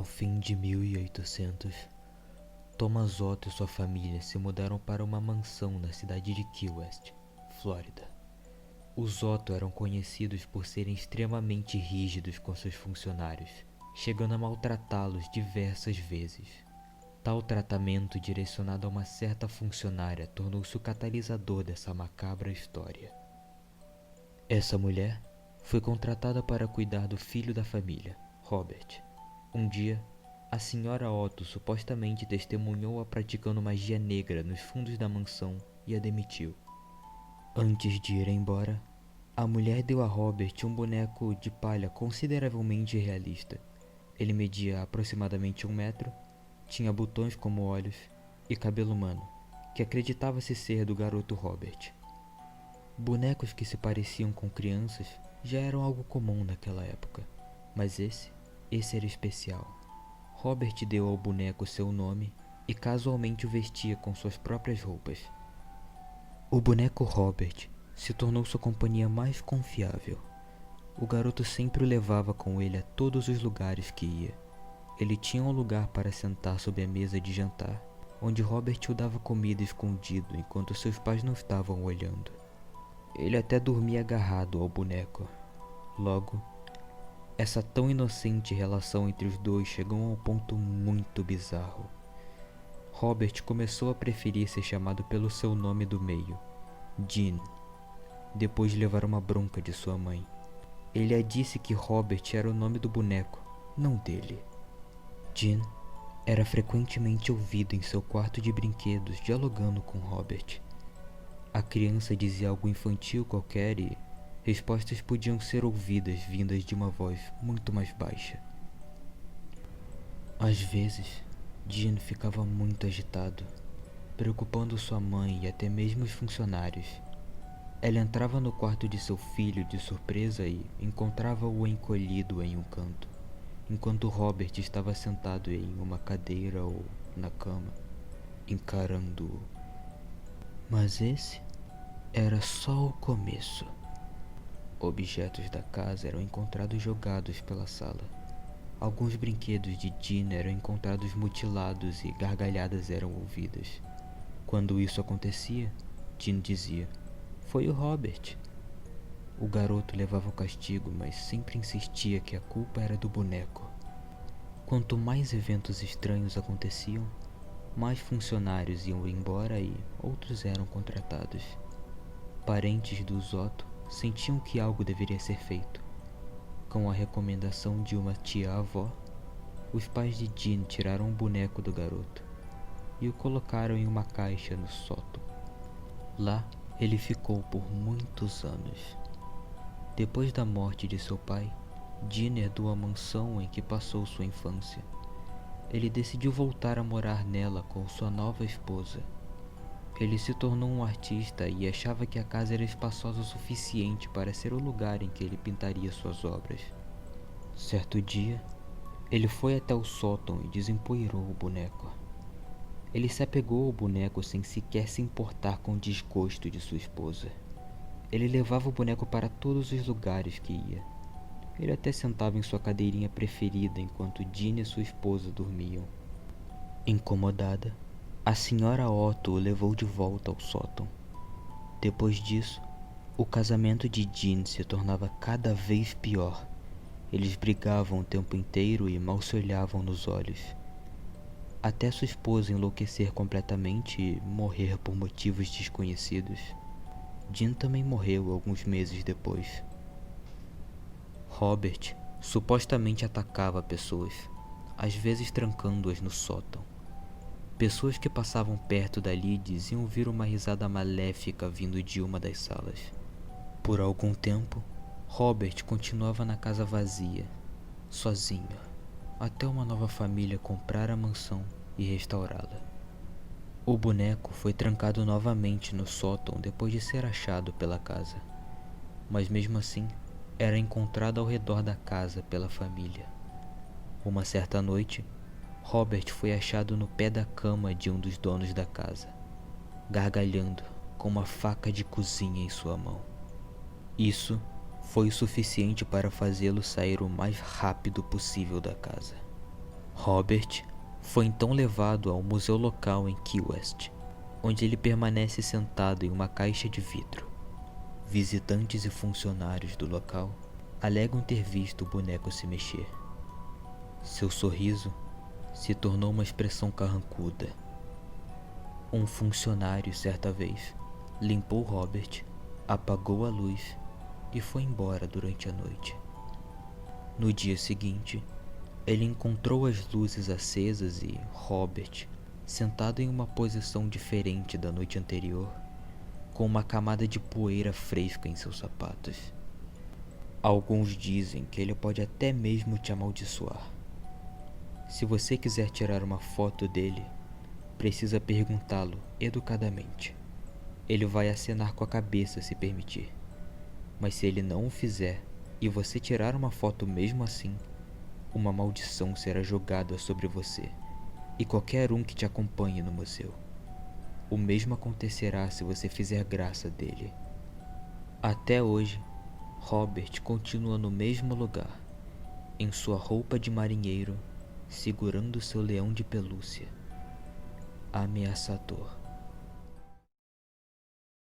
Ao fim de 1800, Thomas Otto e sua família se mudaram para uma mansão na cidade de Key West, Flórida. Os Otto eram conhecidos por serem extremamente rígidos com seus funcionários, chegando a maltratá-los diversas vezes. Tal tratamento direcionado a uma certa funcionária tornou-se o catalisador dessa macabra história. Essa mulher foi contratada para cuidar do filho da família, Robert. Um dia, a senhora Otto supostamente testemunhou-a praticando magia negra nos fundos da mansão e a demitiu. Antes de ir embora, a mulher deu a Robert um boneco de palha consideravelmente realista. Ele media aproximadamente 1 metro, tinha botões como olhos e cabelo humano, que acreditava-se ser do garoto Robert. Bonecos que se pareciam com crianças já eram algo comum naquela época, mas esse era especial. Robert deu ao boneco seu nome e casualmente o vestia com suas próprias roupas. O boneco Robert se tornou sua companhia mais confiável. O garoto sempre o levava com ele a todos os lugares que ia. Ele tinha um lugar para sentar sob a mesa de jantar, onde Robert o dava comida escondido enquanto seus pais não estavam olhando. Ele até dormia agarrado ao boneco. Logo, essa tão inocente relação entre os dois chegou a um ponto muito bizarro. Robert começou a preferir ser chamado pelo seu nome do meio, Gene, depois de levar uma bronca de sua mãe. Ele a disse que Robert era o nome do boneco, não dele. Gene era frequentemente ouvido em seu quarto de brinquedos dialogando com Robert. A criança dizia algo infantil qualquer e respostas podiam ser ouvidas vindas de uma voz muito mais baixa. Às vezes, Gene ficava muito agitado, preocupando sua mãe e até mesmo os funcionários. Ela entrava no quarto de seu filho de surpresa e encontrava-o encolhido em um canto, enquanto Robert estava sentado em uma cadeira ou na cama, encarando-o. Mas esse era só o começo. Objetos da casa eram encontrados jogados pela sala. Alguns brinquedos de Gene eram encontrados mutilados e gargalhadas eram ouvidas. Quando isso acontecia, Gene dizia: "Foi o Robert." O garoto levava o castigo, mas sempre insistia que a culpa era do boneco. Quanto mais eventos estranhos aconteciam, mais funcionários iam embora e outros eram contratados. Parentes dos Otto sentiam que algo deveria ser feito. Com a recomendação de uma tia-avó, os pais de Gene tiraram o boneco do garoto e o colocaram em uma caixa no sótão. Lá, ele ficou por muitos anos. Depois da morte de seu pai, Gene herdou a mansão em que passou sua infância. Ele decidiu voltar a morar nela com sua nova esposa. Ele se tornou um artista e achava que a casa era espaçosa o suficiente para ser o lugar em que ele pintaria suas obras. Certo dia, ele foi até o sótão e desempoeirou o boneco. Ele se apegou ao boneco sem sequer se importar com o desgosto de sua esposa. Ele levava o boneco para todos os lugares que ia. Ele até sentava em sua cadeirinha preferida enquanto Gene e sua esposa dormiam. Incomodada, a senhora Otto o levou de volta ao sótão. Depois disso, o casamento de Gene se tornava cada vez pior. Eles brigavam o tempo inteiro e mal se olhavam nos olhos. Até sua esposa enlouquecer completamente e morrer por motivos desconhecidos. Gene também morreu alguns meses depois. Robert supostamente atacava pessoas, às vezes trancando-as no sótão. Pessoas que passavam perto dali diziam ouvir uma risada maléfica vindo de uma das salas. Por algum tempo, Robert continuava na casa vazia, sozinho, até uma nova família comprar a mansão e restaurá-la. O boneco foi trancado novamente no sótão depois de ser achado pela casa, mas mesmo assim era encontrado ao redor da casa pela família. Uma certa noite, Robert foi achado no pé da cama de um dos donos da casa, gargalhando com uma faca de cozinha em sua mão. Isso foi o suficiente para fazê-lo sair o mais rápido possível da casa. Robert foi então levado ao museu local em Key West, onde ele permanece sentado em uma caixa de vidro. Visitantes e funcionários do local alegam ter visto o boneco se mexer. Seu sorriso se tornou uma expressão carrancuda. Um funcionário, certa vez, limpou Robert, apagou a luz e foi embora durante a noite. No dia seguinte, ele encontrou as luzes acesas e Robert sentado em uma posição diferente da noite anterior, com uma camada de poeira fresca em seus sapatos. Alguns dizem que ele pode até mesmo te amaldiçoar. Se você quiser tirar uma foto dele, precisa perguntá-lo educadamente. Ele vai acenar com a cabeça se permitir. Mas se ele não o fizer e você tirar uma foto mesmo assim, uma maldição será jogada sobre você e qualquer um que te acompanhe no museu. O mesmo acontecerá se você fizer graça dele. Até hoje, Robert continua no mesmo lugar, em sua roupa de marinheiro, segurando seu leão de pelúcia, ameaçador.